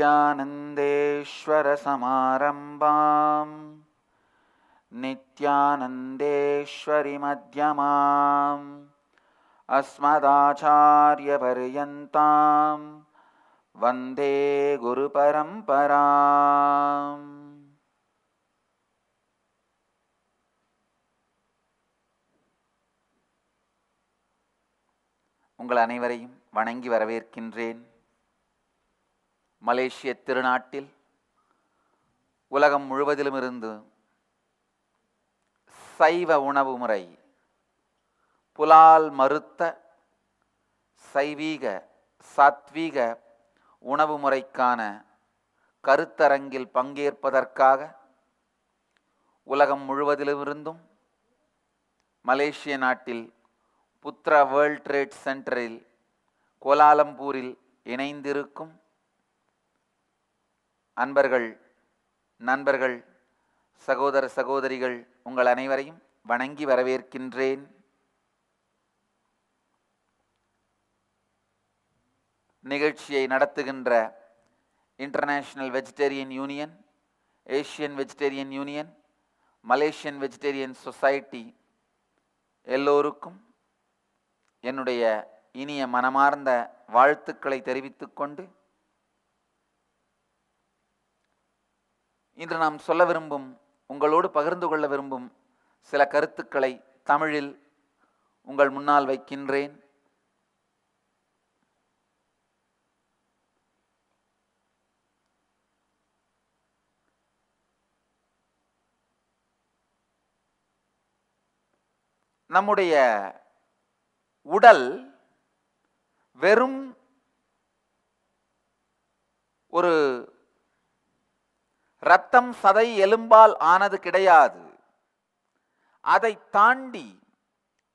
विद्यानन्देश्वरसमारम्भां नित्यानन्देश्वरिमध्यमाम् अस्मदाचार्यपर्यन्तां वन्दे गुरुपरम्पराम्. உங்கள் அனைவரையும் வணங்கி வரவேற்கின்றேன். மலேசிய திருநாட்டில் உலகம் முழுவதிலுமிருந்து சைவ உணவு முறை, புலால் மறுத்த சைவீக சாத்வீக உணவு முறைக்கான கருத்தரங்கில் பங்கேற்பதற்காக உலகம் முழுவதிலுமிருந்தும் மலேசிய நாட்டில் புத்ரா வேர்ல்ட் ட்ரேட் சென்டரில் கோலாலம்பூரில் இணைந்திருக்கும் அன்பர்கள், நண்பர்கள், சகோதர சகோதரிகள் உங்கள் அனைவரையும் வணங்கி வரவேற்கின்றேன். நிகழ்ச்சியை நடத்துகின்ற international vegetarian union, Asian vegetarian union, Malaysian vegetarian society எல்லோருக்கும் என்னுடைய இனிய மனமார்ந்த வாழ்த்துக்களை தெரிவித்துக் கொண்டு, இன்று நாம் சொல்ல விரும்பும், உங்களோடு பகிர்ந்து கொள்ள விரும்பும் சில கருத்துக்களை தமிழில் உங்கள் முன்னால் வைக்கின்றேன். நம்முடைய உடல் வெறும் ஒரு இரத்தம் சதை எலும்பால் ஆனது கிடையாது. அதை தாண்டி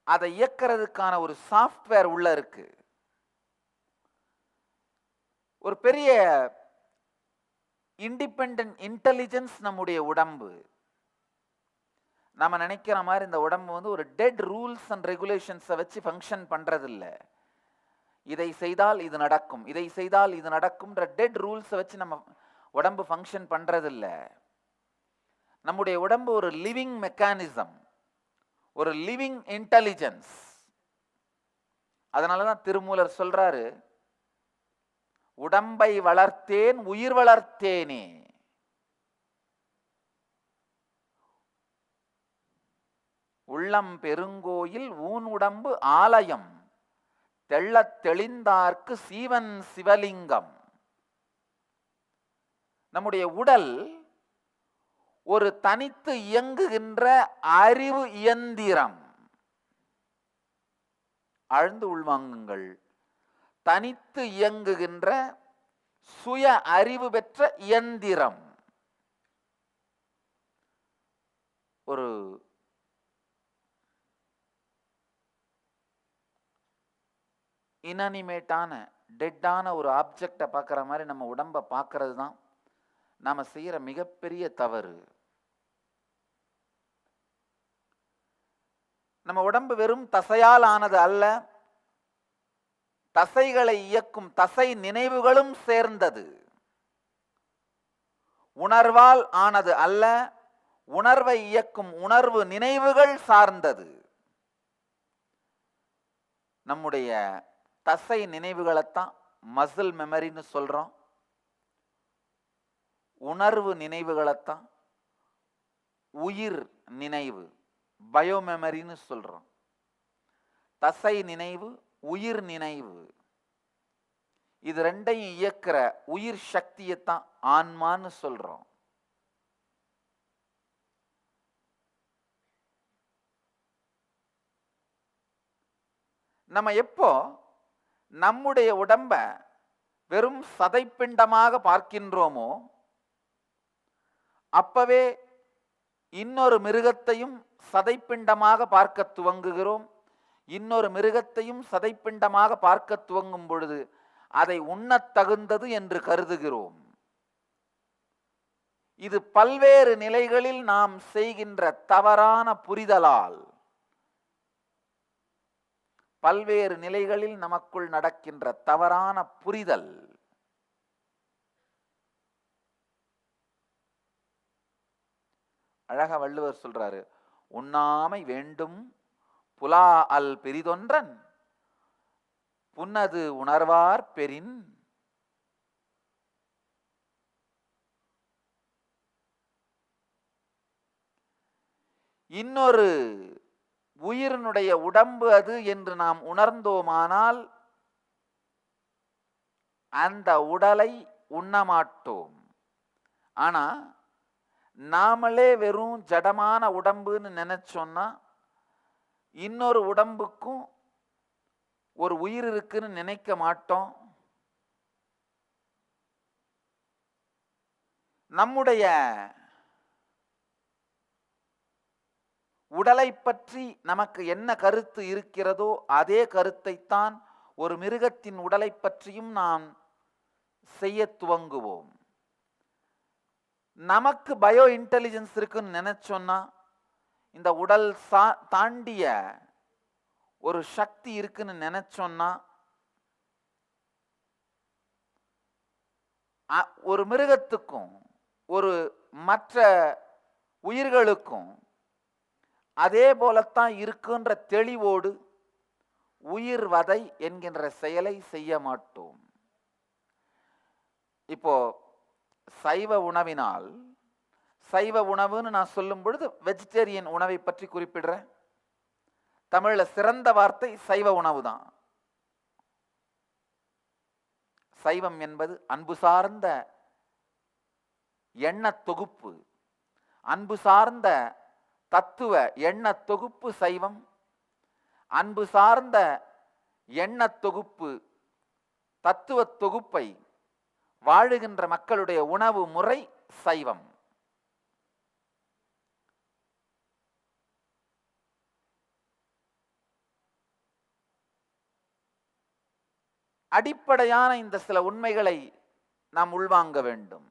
அதை இயக்கிறதுக்கான ஒரு சாஃப்ட்வேர் உள்ள இருக்கு. ஒரு பெரிய இண்டிபெண்டன்ட் இன்டெலிஜென்ஸ் நம்முடைய உடம்பு. நம்ம நினைக்கிற மாதிரி இந்த உடம்பு ஒரு டெட் ரூல்ஸ் அண்ட் ரெகுலேஷன்ஸை வச்சு ஃபங்க்ஷன் பண்றதில்ல. இதை செய்தால் இது நடக்கும், இதை செய்தால் இது நடக்கும்ன்ற டெட் ரூல்ஸை வச்சு நம்ம உடம்பு ஃபங்க்ஷன் பண்றதில்ல. நம்முடைய உடம்பு ஒரு லிவிங் மெக்கானிசம், ஒரு லிவிங் இன்டெலிஜென்ஸ். அதனாலதான் திருமூலர் சொல்றாரு, உடம்பை வளர்த்தேன் உயிர் வளர்த்தேனே. உள்ளம் பெருங்கோயில் ஊன் உடம்பு ஆலயம், தெள்ளத் தெளிந்தார்க்கு சீவன் சிவலிங்கம். நம்முடைய உடல் ஒரு தனித்து இயங்குகின்ற அறிவு இயந்திரம். ஆழ்ந்து உள்வாங்குங்கள். தனித்து இயங்குகின்ற சுய அறிவு பெற்ற இயந்திரம். ஒரு இன்அனிமேட்டான டெட்டான ஒரு ஆப்ஜெக்டை பார்க்குற மாதிரி நம்ம உடம்பை பார்க்கறது தான் நாம் செய்கிற மிகப்பெரிய தவறு. நம்ம உடம்பு வெறும் தசையால் ஆனது அல்ல, தசைகளை இயக்கும் தசை நினைவுகளும் சேர்ந்தது. உணர்வால் ஆனது அல்ல, உணர்வை இயக்கும் உணர்வு நினைவுகள் சார்ந்தது. நம்முடைய தசை நினைவுகளைத்தான் மசில் மெமரின்னு சொல்றோம். உணர்வு நினைவுகளைத்தான் உயிர் நினைவு, பயோ மெமரின்னு சொல்றோம். தசை நினைவு, உயிர் நினைவு, இது ரெண்டையும் இயக்கிற உயிர் சக்தியைத்தான் ஆன்மான்னு சொல்றோம். நம்ம எப்போ நம்முடைய உடம்ப வெறும் சதைப்பிண்டமாக பார்க்கின்றோமோ, அப்பவே இன்னொரு மிருகத்தையும் சதைப்பிண்டமாக பார்க்க துவங்குகிறோம். இன்னொரு மிருகத்தையும் சதைப்பிண்டமாக பார்க்க துவங்கும் பொழுது அதை உண்ணத் தகுந்தது என்று கருதுகிறோம். இது பல்வேறு நிலைகளில் நாம் செய்கின்ற தவறான புரிதலால், பல்வேறு நிலைகளில் நமக்குள் நடக்கின்ற தவறான புரிதல், அழகா வள்ளுவர் சொல்றாரு, உண்ணாமை வேண்டும் புலா அல் பெரிதொன்றன் புன்னது உணர்வார் பெரின். இன்னொரு உயிரினுடைய உடம்பு அது என்று நாம் உணர்ந்தோமானால் அந்த உடலை உண்ணமாட்டோம். ஆனா நாமளே வெறும் ஜடமான உடம்புன்னு நினைச்சோம்னா இன்னொரு உடம்புக்கும் ஒரு உயிர் இருக்குன்னு நினைக்க மாட்டோம். நம்முடைய உடலை பற்றி நமக்கு என்ன கருத்து இருக்கிறதோ அதே கருத்தைத்தான் ஒரு மிருகத்தின் உடலை பற்றியும் நாம் செய்ய துவங்குவோம். நமக்கு பயோ இன்டெலிஜென்ஸ் இருக்குன்னு நினைச்சோன்னா இந்த உடல் தாண்டிய ஒரு சக்தி இருக்குன்னு நினைச்சோன்னா ஒரு மிருகத்துக்கும் ஒரு மற்ற உயிர்களுக்கும் அதே போலத்தான் இருக்குன்ற தெளிவோடு உயிர் வதை என்கின்ற செயலை செய்ய மாட்டோம். இப்போ சைவ உணவினால், சைவ உணவுன்னு நான் சொல்லும் பொழுது வெஜிடேரியன் உணவை பற்றி குறிப்பிடுறேன். தமிழ்ல சிறந்த வார்த்தை சைவ உணவு தான். சைவம் என்பது அன்பு சார்ந்த எண்ண தொகுப்பு, அன்பு சார்ந்த தத்துவ எண்ண தொகுப்பு சைவம். அன்பு சார்ந்த எண்ண தொகுப்பு தத்துவ தொகுப்பை வாழுகின்ற மக்களுடைய உணவு முறை சைவம். அடிப்படையான இந்த சில உண்மைகளை நாம் உள்வாங்க வேண்டும்.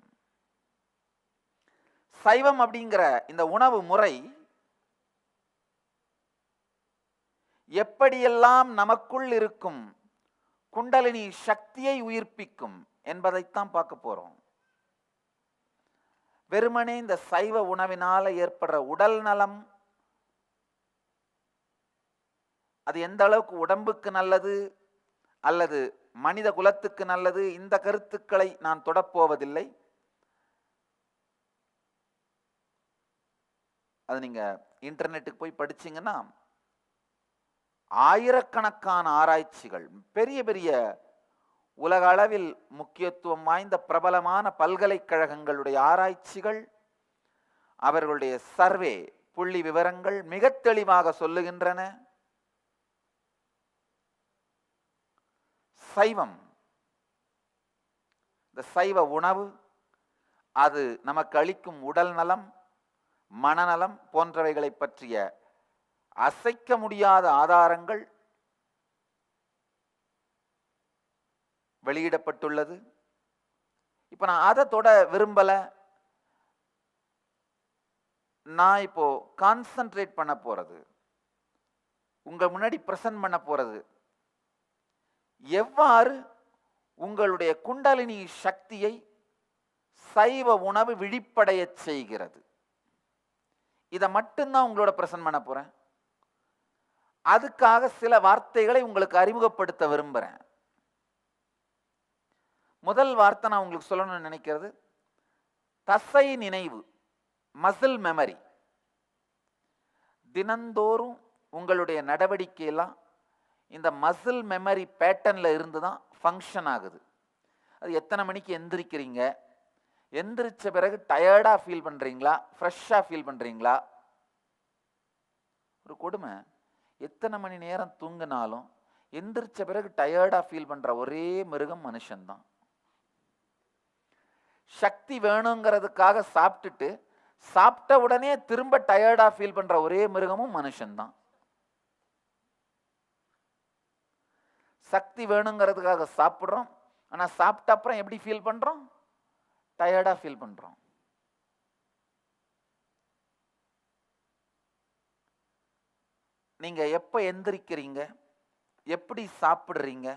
சைவம் அப்படிங்கிற இந்த உணவு முறை எப்படியெல்லாம் நமக்குள் இருக்கும் குண்டலினி சக்தியை உயிர்ப்பிக்கும் என்பதைத்தான் பார்க்க போறோம். வெறுமனே இந்த சைவ உணவினால ஏற்படுற உடல் நலம் அது எந்த அளவுக்கு உடம்புக்கு நல்லது அல்லது மனித குலத்துக்கு நல்லது, இந்த கருத்துக்களை நான் தொடப்போவதில்லை. அது நீங்க இன்டர்நெட்டுக்கு போய் படிச்சீங்கன்னா ஆயிரக்கணக்கான ஆராய்ச்சிகள், பெரிய பெரிய உலக அளவில் முக்கியத்துவம் வாய்ந்த பிரபலமான பல்கலைக்கழகங்களுடைய ஆராய்ச்சிகள், அவர்களுடைய சர்வே புள்ளி விவரங்கள் மிக தெளிவாக சொல்லுகின்றன. சைவம், இந்த சைவ உணவு அது நமக்கு அளிக்கும் உடல் நலம், மனநலம் போன்றவைகளை பற்றிய அசைக்க முடியாத ஆதாரங்கள் வெளியிடப்பட்டுள்ளது. இப்ப நான் அதை தொட விரும்பல. நான் இப்போ கான்சென்ட்ரேட் பண்ண போறது, உங்க முன்னாடி பிரசன்ட் பண்ண போறது எவ்வாறு உங்களுடைய குண்டலினி சக்தியை சைவ உணவு விழிப்படைய செய்கிறது. இதை மட்டும்தான் உங்களோட பிரசன்ட் பண்ண போறேன். அதுக்காக சில வார்த்தைகளை உங்களுக்கு அறிமுகப்படுத்த விரும்புறேன். முதல் வார்த்தை நான் உங்களுக்கு சொல்லணும்னு நினைக்கிறது தசை நினைவு, மசில் மெமரி. தினந்தோறும் உங்களுடைய நடவடிக்கையெல்லாம் இந்த மசில் மெமரி பேட்டர்ன்ல இருந்து தான் ஃபங்க்ஷன் ஆகுது. அது எத்தனை மணிக்கு எந்திரிக்கிறீங்க, எந்திரிச்ச பிறகு டயர்டா ஃபீல் பண்றீங்களா, ஃப்ரெஷ்ஷா ஃபீல் பண்றீங்களா? ஒரு கொடுமை, எத்தனை மணி நேரம் தூங்கினாலும் எந்திரிச்ச பிறகு டயர்டா ஃபீல் பண்ற ஒரே மிருகம் மனுஷன்தான். சக்தி வேணுங்கிறதுக்காக சாப்பிட்டுட்டு சாப்பிட்ட உடனே திரும்ப டயர்டா ஃபீல் பண்ற ஒரே மிருகமும் மனுஷன்தான். சக்தி வேணுங்கிறதுக்காக சாப்பிட்றோம், ஆனா சாப்பிட்ட அப்புறம் எப்படி ஃபீல் பண்றோம்? டயர்டா ஃபீல் பண்றோம். நீங்க எப்ப எந்திரிக்கிறீங்க, எப்படி சாப்பிடுறீங்க,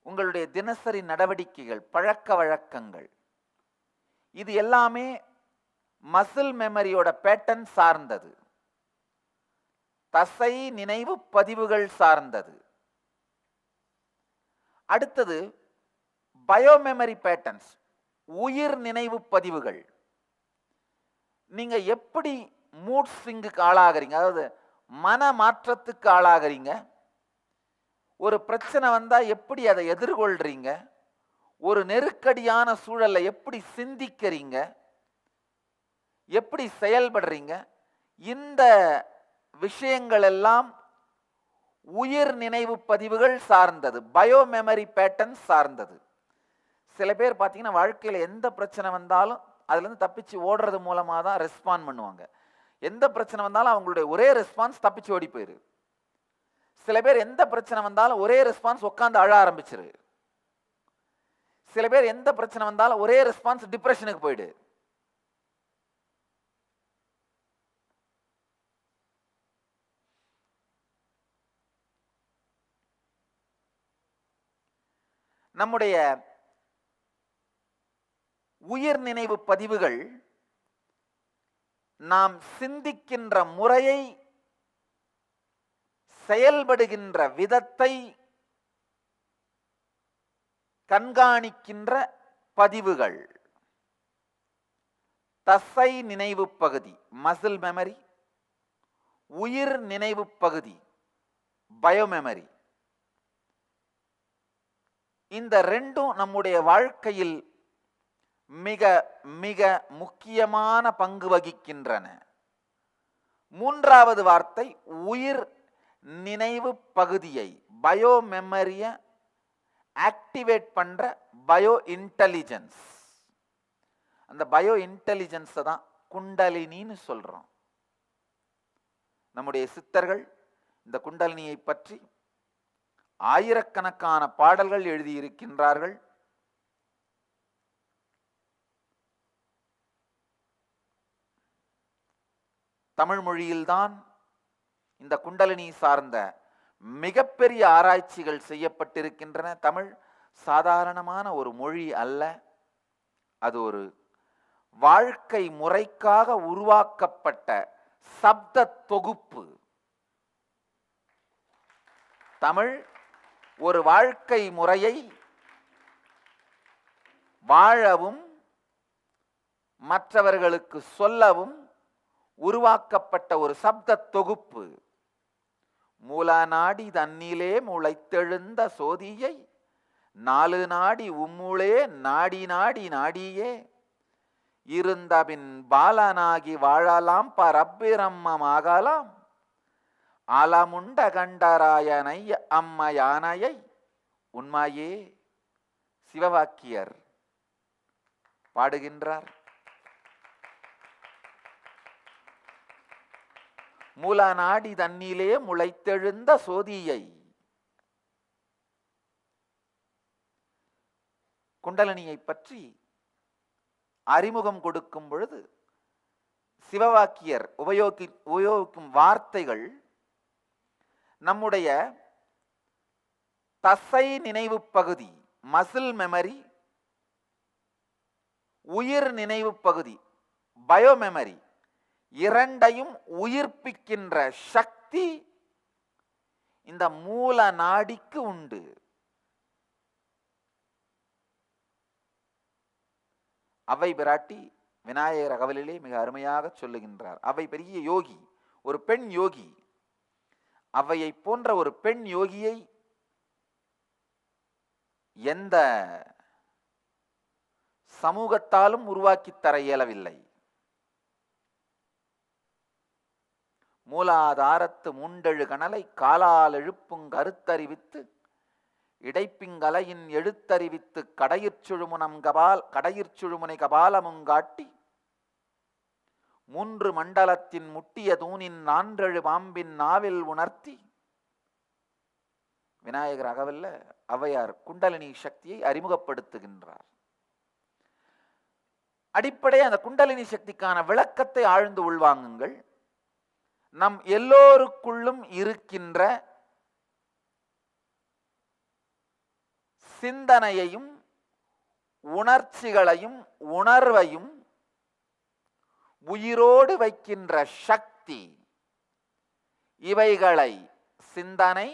உங்களுடைய தினசரி நடவடிக்கைகள், பழக்க வழக்கங்கள், இது எல்லாமே மசில் மெமரியோட பேட்டர்ன் சார்ந்தது, தசை நினைவு பதிவுகள் சார்ந்தது. அடுத்தது பயோமெமரி பேட்டர்ன்ஸ், உயிர் நினைவு பதிவுகள். நீங்க எப்படி மூட் ஸ்விங்குக்கு ஆளாகிறீங்க, அதாவது மன மாற்றத்துக்கு ஆளாகிறீங்க, ஒரு பிரச்சனை வந்தா எப்படி அதை எதிர்கொள்றீங்க, ஒரு நெருக்கடியான சூழல்ல எப்படி சிந்திக்கிறீங்க, எப்படி செயல்படுறீங்க, இந்த விஷயங்கள் எல்லாம் உயிர் நினைவு பதிவுகள் சார்ந்தது, பயோமெமரி பேட்டர்ன் சார்ந்தது. சில பேர் பார்த்தீங்கன்னா வாழ்க்கையில் எந்த பிரச்சனை வந்தாலும் அதுலேருந்து தப்பிச்சு ஓடுறது மூலமாக தான் ரெஸ்பாண்ட் பண்ணுவாங்க. எந்த பிரச்சனை வந்தாலும் அவங்களுடைய ஒரே ரெஸ்பான்ஸ் தப்பிச்சு ஓடி போயிரு. சில பேர் எந்த பிரச்சனை வந்தாலும் ஒரே ரெஸ்பான்ஸ் உட்காந்து அழ ஆரம்பிச்சிரு. சில பேர் எந்த பிரச்சனை வந்தாலும் ஒரே ரெஸ்பான்ஸ் டிப்ரெஷனுக்கு போயிடு. நம்முடைய உயிர் நினைவு பதிவுகள் நாம் சிந்திக்கின்ற முறையை, செயல்படுகின்ற விதத்தை கண்காணிக்கின்ற பதிவுகள். தசை நினைவு பகுதி மசில் மெமரி, உயிர் நினைவு பகுதி பயோமெமரி. இந்த ரெண்டும் நம்முடைய வாழ்க்கையில் மிக மிக முக்கியமான பங்கு வகிக்கின்றன. மூன்றாவது வார்த்தை உயிர் நினைவு பகுதியை, பயோமெமரியை ஆக்டிவேட் பண்ற பயோ இன்டெலிஜென்ஸ். அந்த பயோ இன்டெலிஜென்ஸை தான் குண்டலினின்னு சொல்றோம். நம்முடைய சித்தர்கள் இந்த குண்டலினியை பற்றி ஆயிரக்கணக்கான பாடல்கள் எழுதியிருக்கின்றார்கள். தமிழ் மொழியில்தான் இந்த குண்டலினி சார்ந்த மிகப்பெரிய ஆராய்ச்சிகள் செய்யப்பட்டிருக்கின்றன. தமிழ் சாதாரணமான ஒரு மொழி அல்ல, அது ஒரு வாழ்க்கை முறைக்காக உருவாக்கப்பட்ட சப்த தொகுப்பு. தமிழ் ஒரு வாழ்க்கை முறையை வாழவும் மற்றவர்களுக்கு சொல்லவும் உருவாக்கப்பட்ட ஒரு சப்த தொகுப்பு. மூலநாடி தன்னிலே முளைத்தெழுந்த சோதியை நாலு நாடி உம்முளே நாடி நாடி நாடியே இருந்தபின் பாலனாகி வாழலாம் பரப்பிரம்மமாகலாம் ஆலமுண்ட கண்டராயனை அம்மையானையை உண்மையே சிவவாக்கியர் பாடுகின்றார். மூலநாடி தன்னிலே முளைத்தெழுந்த சோதியை. குண்டலினியை பற்றி அறிமுகம் கொடுக்கும் பொழுது சிவவாக்கியர் உபயோகிக்கும் வார்த்தைகள் நம்முடைய தசை நினைவு பகுதி மசில் மெமரி, உயிர் நினைவு பகுதி பயோமெமரி இரண்டையும் உயிர்ப்பிக்கின்ற சக்தி இந்த மூல நாடிக்கு உண்டு. அவை பிராட்டி விநாயகர் அகவலிலே மிக அருமையாக சொல்லுகின்றார். அவை பெரிய யோகி, ஒரு பெண் யோகி. அவையை போன்ற ஒரு பெண் யோகியை எந்த சமூகத்தாலும் உருவாக்கி தர இயலவில்லை. மூலாதாரத்து மூண்டெழு கணலை காலால் எழுப்புங் கருத்தறிவித்து இடைப்பிங்கலையின் எழுத்தறிவித்து கடையிற்சுழுமுனை கபாலமுங்காட்டி மூன்று மண்டலத்தின் முட்டிய தூணின் நான்றெழு பாம்பின் நாவில் உணர்த்தி விநாயகர் அகவல்ல ஔவையார் குண்டலினி சக்தியை அறிமுகப்படுத்துகின்றார். அடிப்படை அந்த குண்டலினி சக்திக்கான விளக்கத்தை ஆழ்ந்து உள்வாங்குங்கள். நம் எல்லோருக்குள்ளும் இருக்கின்ற சிந்தனையையும் உணர்ச்சிகளையும் உணர்வையும் உயிரோடு வைக்கின்ற சக்தி, இவைகளை சிந்தனை,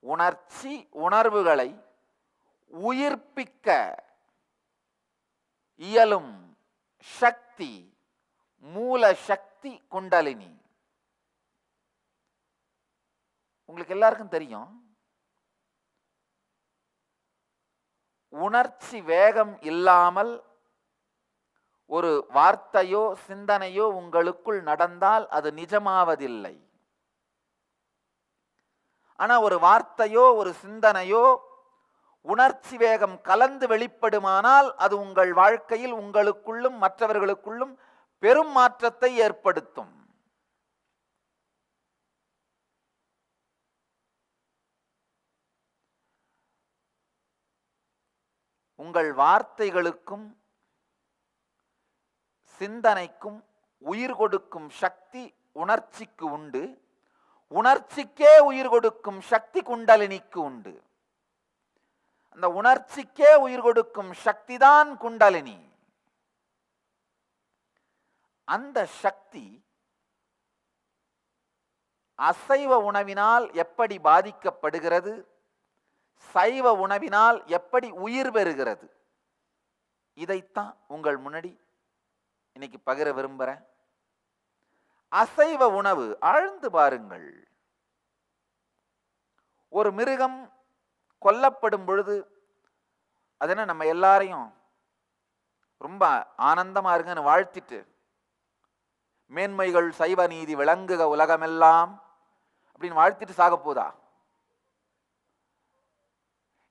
உணர்ச்சி, உணர்வுகளை உயிர்ப்பிக்க இயலும் சக்தி, மூல சக்தி குண்டலினி. உங்களுக்கு எல்லாருக்கும் தெரியும், உணர்ச்சி வேகம் இல்லாமல் ஒரு வார்த்தையோ சிந்தனையோ உங்களுக்குள் நடந்தால் அது நிஜமாவதில்லை. ஆனா ஒரு வார்த்தையோ ஒரு சிந்தனையோ உணர்ச்சி வேகம் கலந்து வெளிப்படுமானால் அது உங்கள் வாழ்க்கையில் உங்களுக்குள்ளும் மற்றவர்களுக்குள்ளும் பெரும் மாற்றத்தை ஏற்படுத்தும். உங்கள் வார்த்தைகளுக்கும் சிந்தனைக்கும் உயிர் கொடுக்கும் சக்தி உணர்ச்சிக்கு உண்டு. உணர்ச்சிக்கே உயிர் கொடுக்கும் சக்தி குண்டலினிக்கு உண்டு. அந்த உணர்ச்சிக்கே உயிர் கொடுக்கும் சக்தி தான் குண்டலினி. அந்த சக்தி அசைவ உணவினால் எப்படி பாதிக்கப்படுகிறது, சைவ உணவினால் எப்படி உயிர் பெறுகிறது, இதைத்தான் உங்கள் முன்னாடி இன்னைக்கு பகிர விரும்புகிறேன். அசைவ உணவு ஆழ்ந்து பாருங்கள். ஒரு மிருகம் கொல்லப்படும் பொழுது அதனை நம்ம எல்லாரையும் ரொம்ப ஆனந்தமா இருங்கன்னு வாழ்த்திட்டு, மேன்மைகள் சைவ நீதி விளங்குக உலகமெல்லாம் அப்படின்னு வாழ்த்திட்டு சாக போதா?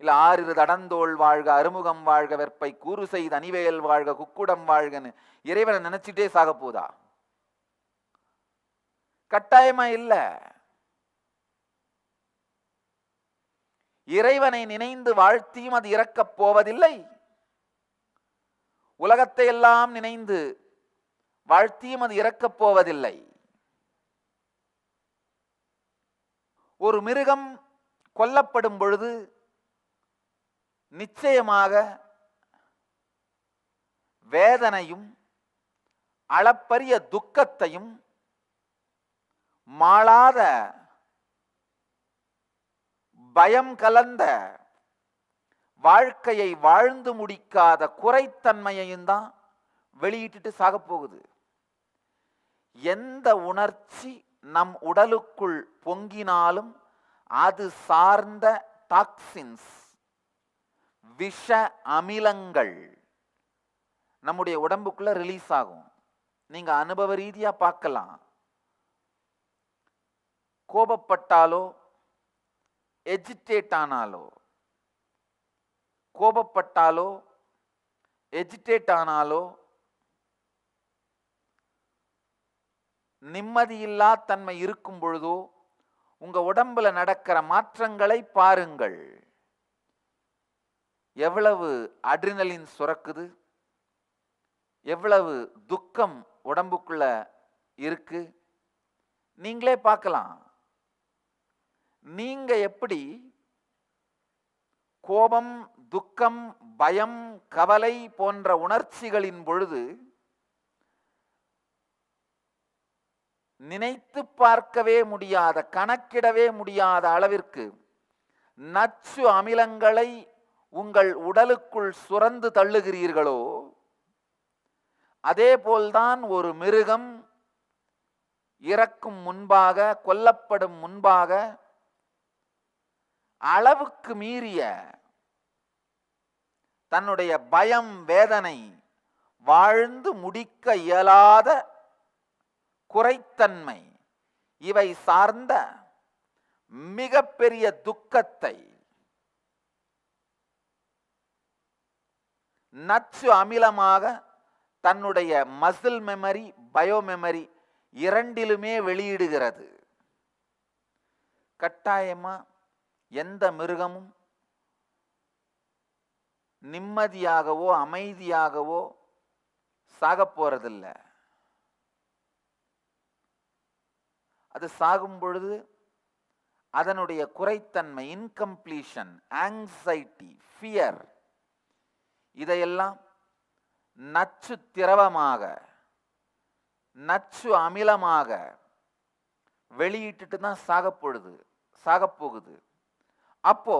இல்ல ஆறிரு தடந்தோள் வாழ்க, அறுமுகம் வாழ்க, வெற்பை கூறு செய்த அணிவேல் வாழ்க, குக்குடம் வாழ்கன்னு இறைவனை நினைச்சிட்டே சாக போதா? கட்டாயமா இல்ல. இறைவனை நினைந்து வாழ்த்தியும் அது இறக்கப் போவதில்லை. உலகத்தை எல்லாம் நினைந்து வாழ்த்தியும் அது இறக்கப் போவதில்லை. ஒரு மிருகம் கொல்லப்படும் பொழுது நிச்சயமாக வேதனையும் அளப்பரிய துக்கத்தையும் மாளாத பயம் கலந்த வாழ்க்கையை வாழ்ந்து முடிக்காத குறைத்தன்மையையும் தான் வெளியிட்டு சாக போகுது. எந்த உணர்ச்சி நம் உடலுக்குள் பொங்கினாலும் அது சார்ந்த டாக்சின்ஸ், விஷ அமிலங்கள் நம்முடைய உடம்புக்குள்ள ரிலீஸ் ஆகும். நீங்க அனுபவ ரீதியா பார்க்கலாம். கோபப்பட்டாலோ எஜிடேட் ஆனாலோ, கோபப்பட்டாலோ எஜிடேட் ஆனாலோ, நிம்மதியில்லா தன்மை இருக்கும் பொழுதோ உங்க உடம்புல நடக்கிற மாற்றங்களை பாருங்கள். எவ்வளவு அட்ரினலின் சுரக்குது, எவ்வளவு துக்கம் உடம்புக்குள்ள இருக்கு, நீங்களே பார்க்கலாம். நீங்க எப்படி கோபம், துக்கம், பயம், கவலை போன்ற உணர்ச்சிகளின் பொழுது நினைத்து பார்க்கவே முடியாத, கணக்கிடவே முடியாத அளவிற்கு நச்சு அமிலங்களை உங்கள் உடலுக்குள் சுரந்து தள்ளுகிறீர்களோ, அதே போல்தான் ஒரு மிருகம் இறக்கும் முன்பாக, கொல்லப்படும் முன்பாக அளவுக்கு மீறிய தன்னுடைய பயம், வேதனை, வாழ்ந்து முடிக்க இயலாத குறைத்தன்மை, இவை சார்ந்த மிகப்பெரிய துக்கத்தை நச்சு அமிலமாக தன்னுடைய மசில் மெமரி, பயோ மெமரி இரண்டிலுமே வெளியிடுகிறது. கட்டாயமா எந்த மிருகமும் நிம்மதியாகவோ அமைதியாகவோ சாக போறதில்ல. அது சாகும் பொழுது அதனுடைய குறைத்தன்மை, இன்கம்ப்ளீஷன், ஆங்ஸைட்டி, ஃபியர், இதையெல்லாம் நச்சு திரவமாக நச்சு அமிலமாக வெளியிட்டுட்டு தான் சாகப்போகுது. அப்போ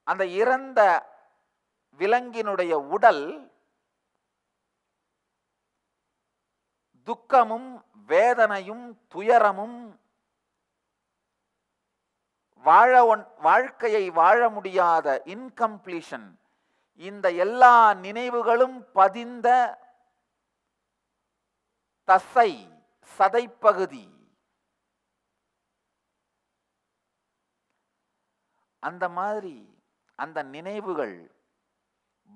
அந்த இறந்த விலங்கினுடைய உடல் துக்கமும் வேதனையும் துயரமும் வாழ்க்கையை வாழ முடியாத இன்கம்ப்ளீஷன், இந்த எல்லா நினைவுகளும் பதிந்த தசை சதைப்பகுதி, அந்த மாதிரி அந்த நினைவுகள்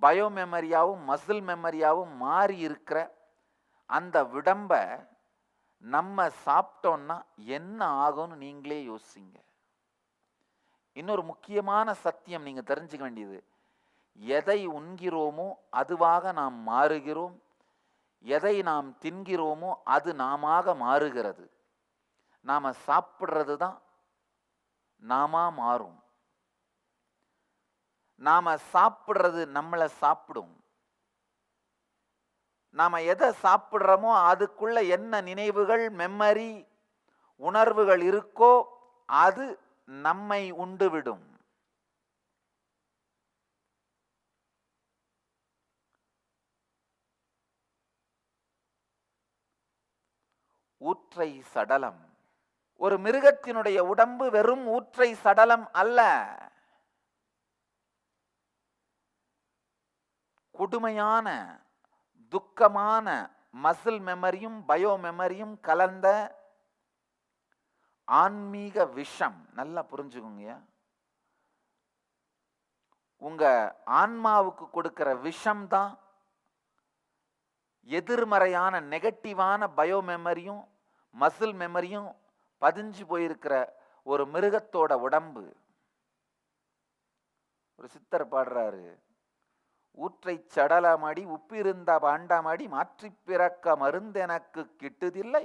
பயோமெமரியாவும் மசில் மெமரியாவும் மாறி இருக்கிற அந்த விடம்ப நம்ம சாப்பிட்டோம்னா என்ன ஆகும்னு நீங்களே யோசிங்க. இன்னொரு முக்கியமான சத்தியம் நீங்க தெரிஞ்சுக்க வேண்டியது, எதை உண்கிறோமோ அதுவாக நாம் மாறுகிறோம், எதை நாம் தின்கிறோமோ அது நாமாக மாறுகிறது. நாம சாப்பிட்றது தான் நாம மாறும். நாம சாப்பிட்றது நம்மளை சாப்பிடும். நாம எதை சாப்பிட்றோமோ அதுக்குள்ள என்ன நினைவுகள், மெமரி, உணர்வுகள் இருக்கோ அது நம்மை உண்டுவிடும். ஊற்றை சடலம். ஒரு மிருகத்தினுடைய உடம்பு வெறும் ஊற்றை சடலம் அல்ல. கொடுமையான துக்கமான மசில் மெமரியும் பயோ மெமரியும் கலந்த ஆன்மீக விஷம். நல்லா புரிஞ்சுக்கோங்க. உங்க ஆன்மாவுக்கு கொடுக்கிற விஷம் தான் எதிர்மறையான நெகட்டிவான பயோ மெமரியும் மசில் மெமரியும் பதிஞ்சு போயிருக்கிற ஒரு மிருகத்தோட உடம்பு. ஒரு சித்தர் பாடுறாரு, ஊற்றை சடலமடி உப்பிருந்த பாண்டமடி மாற்றி பிறக்க மருந்தெனக்கு கிட்டுதில்லை,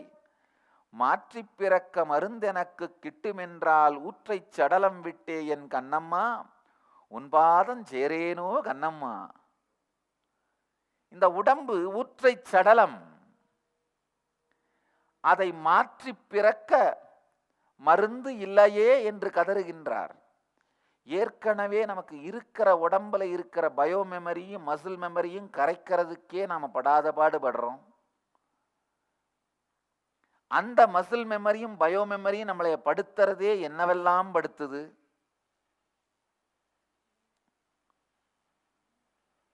மாற்றி பிறக்க மருந்தெனக்கு கிட்டுமென்றால் ஊற்றை சடலம் விட்டே என் கண்ணம்மா, உன்பாதம் சேரேனோ கண்ணம்மா. இந்த உடம்பு ஊற்றை சடலம். அதை மாற்றி பிறக்க மருந்து இல்லையே என்று கதறுகின்றார். ஏற்கனவே நமக்கு இருக்கிற உடம்புல இருக்கிற பயோ மெமரியும் மசில் மெமரியும் கரைக்கிறதுக்கே நாம படாத பாடுபடுறோம். அந்த மசில் மெமரியும் பயோ மெமரியும் நம்மளை படுத்துறதே என்னவெல்லாம் படுத்துது.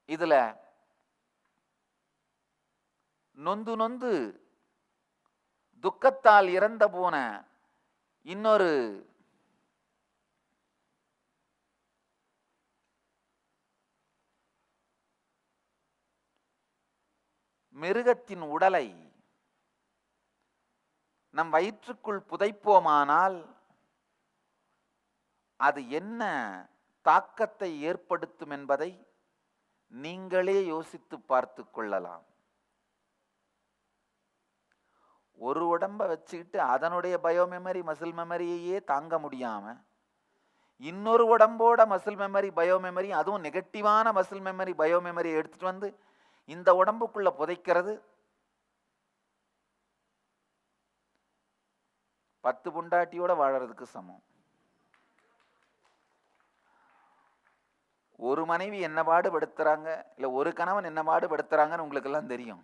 இதுல நொந்து நொந்து துக்கத்தால் இறந்த போன இன்னொரு மிருகத்தின் உடலை நம் வயிற்றுக்குள் புதைப்போமானால் அது என்ன தாக்கத்தை ஏற்படுத்தும் என்பதை நீங்களே யோசித்து பார்த்து கொள்ளலாம். ஒரு உடம்ப வச்சுக்கிட்டு அதனுடைய பயோ மெமரி மசில் மெமரியையே தாங்க முடியாம இன்னொரு உடம்போட மசில் மெமரி பயோ மெமரி, அதுவும் நெகட்டிவான மசில் மெமரி பயோ மெமரி எடுத்துட்டு வந்து இந்த உடம்புக்குள்ள புதைக்கிறது 10 பொண்டாட்டியோட வாழறதுக்கு சமம். ஒரு மனைவி என்ன பாடுபடுத்துறாங்க, இல்ல ஒரு கணவன் என்ன பாடுபடுத்துறாங்கன்னு உங்களுக்கு எல்லாம் தெரியும்.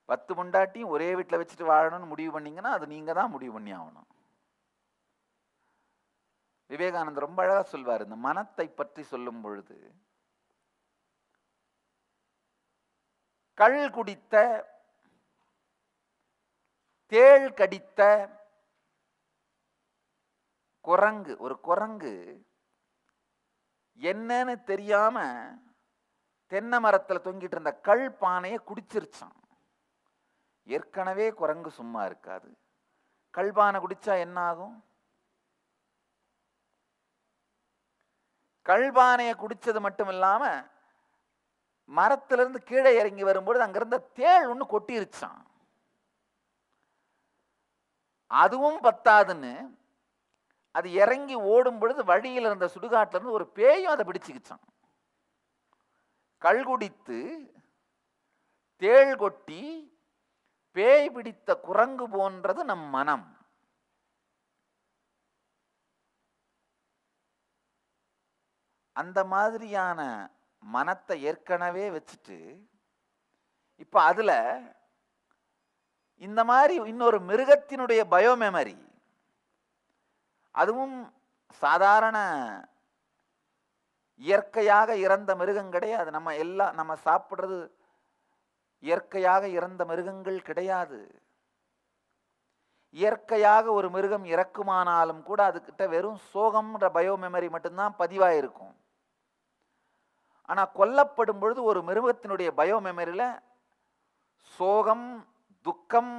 10 பொண்டாட்டியும் ஒரே வீட்டில் வச்சுட்டு வாழணும்னு முடிவு பண்ணீங்கன்னா அது நீங்க தான் முடிவு பண்ணி ஆகணும். விவேகானந்தர் ரொம்ப அழகா சொல்வார் இந்த மனத்தை பற்றி சொல்லும் பொழுது, கள் குடித்த தேள் கடித்த குரங்கு, ஒரு குரங்கு என்னன்னு தெரியாம தென்னை மரத்துல தொங்கிட்டு இருந்த கள் பானையை குடிச்சிருச்சான். ஏற்கனவே குரங்கு சும்மா இருக்காது, கல்பானை குடிச்சா என்ன ஆகும்? கல்பானையை குடிச்சது மட்டும் இல்லாம மரத்திலிருந்து கீழே இறங்கி வரும்பொழுது அங்கிருந்த தேள் ஒண்ணு கொட்டிருச்சான். அதுவும் பத்தாதுன்னு அது இறங்கி ஓடும் பொழுது வழியில் இருந்த சுடுகாட்டுல இருந்து ஒரு பேயும் அதை பிடிச்சுக்கிச்சான். கள் குடித்து தேள் கொட்டி பேய் பிடித்த குரங்கு போன்றது நம் மனம். அந்த மாதிரியான மனத்தை ஏற்கனவே வச்சுட்டு இப்ப அதுல இந்த மாதிரி இன்னொரு மிருகத்தினுடைய பயோமெமரி, அதுவும் சாதாரண இயற்கையாக இறந்த மிருகம் கிடையாது. நம்ம சாப்பிடுறது இயற்கையாக இறந்த மிருகங்கள் கிடையாது. இயற்கையாக ஒரு மிருகம் இறக்குமானாலும் கூட அதுக்கிட்ட வெறும் சோகம்ன்ற பயோமெமரி மட்டும்தான் பதிவாயிருக்கும். ஆனா கொல்லப்படும் பொழுது ஒரு மிருகத்தினுடைய பயோமெமரியில சோகம், துக்கம்,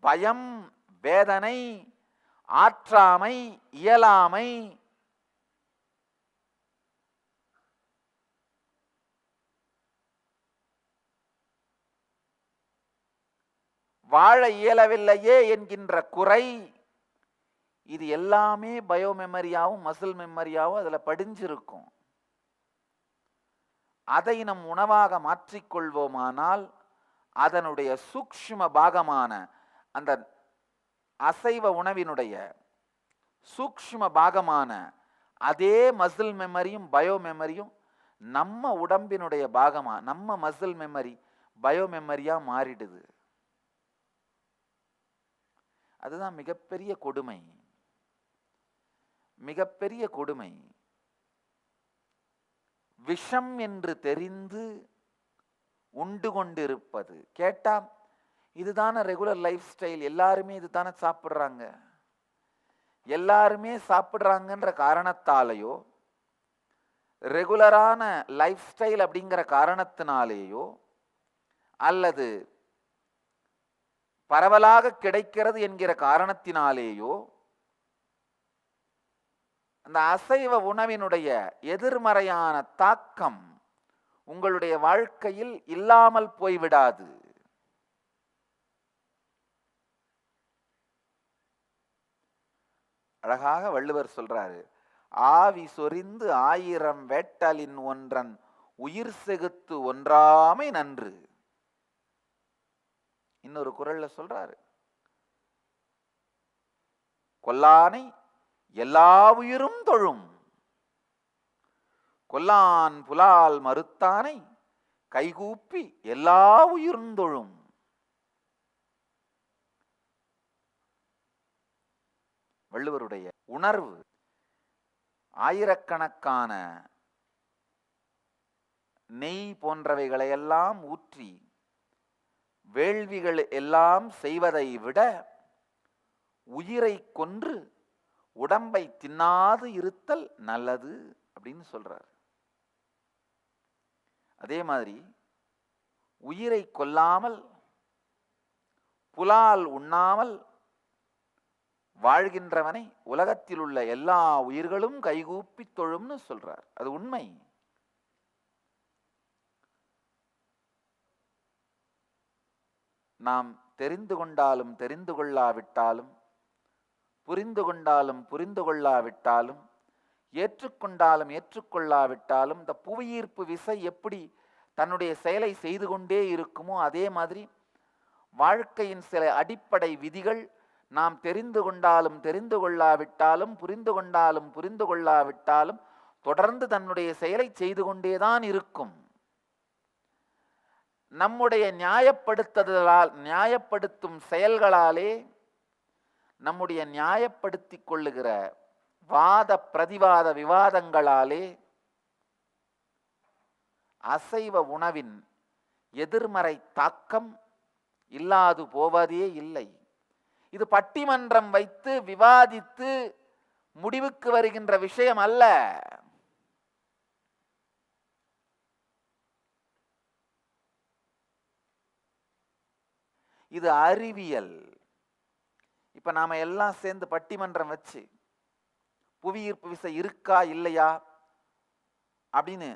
பயம், வேதனை, ஆற்றாமை, இயலாமை, வாழ இயலவில்லையே என்கின்ற குறை, இது எல்லாமே பயோமெமரியாவும் மசில் மெமரியாவும் அதுல படிஞ்சிருக்கும். அதை நம் உணவாக மாற்றிக்கொள்வோமானால் அதனுடைய சூக்ஷ்ம பாகமான அந்த அசைவ உணவினுடைய சூக்ஷ்ம பாகமான அதே மசில் மெமரியும் பயோ மெமரியும் நம்ம உடம்பினுடைய பாகமா, நம்ம மசில் மெமரி பயோ மெமரியா மாறிடுது. அதுதான் மிகப்பெரிய கொடுமை, மிகப்பெரிய கொடுமை. விஷம் என்று தெரிந்து உண்டு கொண்டிருப்பது. கேட்டா இதுதான ரெகுலர் லைஃப் ஸ்டைல், எல்லாருமே இதுதானே சாப்பிட்றாங்க, எல்லாருமே சாப்பிட்றாங்கன்ற காரணத்தாலேயோ ரெகுலரான லைஃப் ஸ்டைல் அப்படிங்கிற காரணத்தினாலேயோ அல்லது பரவலாக கிடைக்கிறது என்கிற காரணத்தினாலேயோ அந்த அசைவ உணவினுடைய எதிர்மறையான தாக்கம் உங்களுடைய வாழ்க்கையில் இல்லாமல் போய்விடாது. அழகாக வள்ளுவர் சொல்றாரு, ஆவி சொரிந்து 1000 வேட்டலின் ஒன்றன் உயிர் செகுத்து ஒன்றாமை நன்று. இன்னொரு குறள்ல சொல்றாரு, கொல்லானை எல்லா உயிரும் தொழும், கொல்லான் புலால் மறுத்தானை கைகூப்பி எல்லா உயிரும் தொழும். வள்ளுவருடைய உணர்வு. ஆயிரக்கணக்கான நெய் போன்றவைகளையெல்லாம் ஊற்றி வேள்விகள் எல்லாம் செய்வதை விட உயிரை கொன்று உடம்பை தின்னாது இருத்தல் நல்லது அப்படின்னு சொல்றார். அதே மாதிரி உயிரை கொல்லாமல் புலால் உண்ணாமல் வாழ்கின்றவனை உலகத்தில் உள்ள எல்லா உயிர்களும் கைகூப்பி தொழும்னு சொல்றார். அது உண்மை. நாம் தெரிந்து கொண்டாலும் தெரிந்து கொள்ளாவிட்டாலும், புரிந்து கொண்டாலும் புரிந்து கொள்ளாவிட்டாலும், ஏற்றுக்கொண்டாலும் ஏற்றுக்கொள்ளாவிட்டாலும் இந்த புவியீர்ப்பு விசை எப்படி தன்னுடைய செயலை செய்து கொண்டே இருக்குமோ அதே மாதிரி வாழ்க்கையின் சில அடிப்படை விதிகள் நாம் தெரிந்து கொண்டாலும் தெரிந்து கொள்ளாவிட்டாலும், புரிந்து கொண்டாலும் புரிந்து கொள்ளாவிட்டாலும் தொடர்ந்து தன்னுடைய செயலை செய்து கொண்டேதான் இருக்கும். நம்முடைய நியாயப்படுத்தும் செயல்களாலே, நம்முடைய நியாயப்படுத்திக் கொள்ளுகிற வாத பிரதிவாத விவாதங்களாலே அசைவ உணவின் எதிர்மறை தாக்கம் இல்லாது போவதே இல்லை. இது பட்டிமன்றம் வைத்து விவாதித்து முடிவுக்கு வருகின்ற விஷயம் அல்ல. இது அறிவியல். இப்ப நாம எல்லாம் சேர்ந்து பட்டிமன்றம் வச்சு புவியீர்ப்பு விசை இருக்கா இல்லையா அப்படின்னு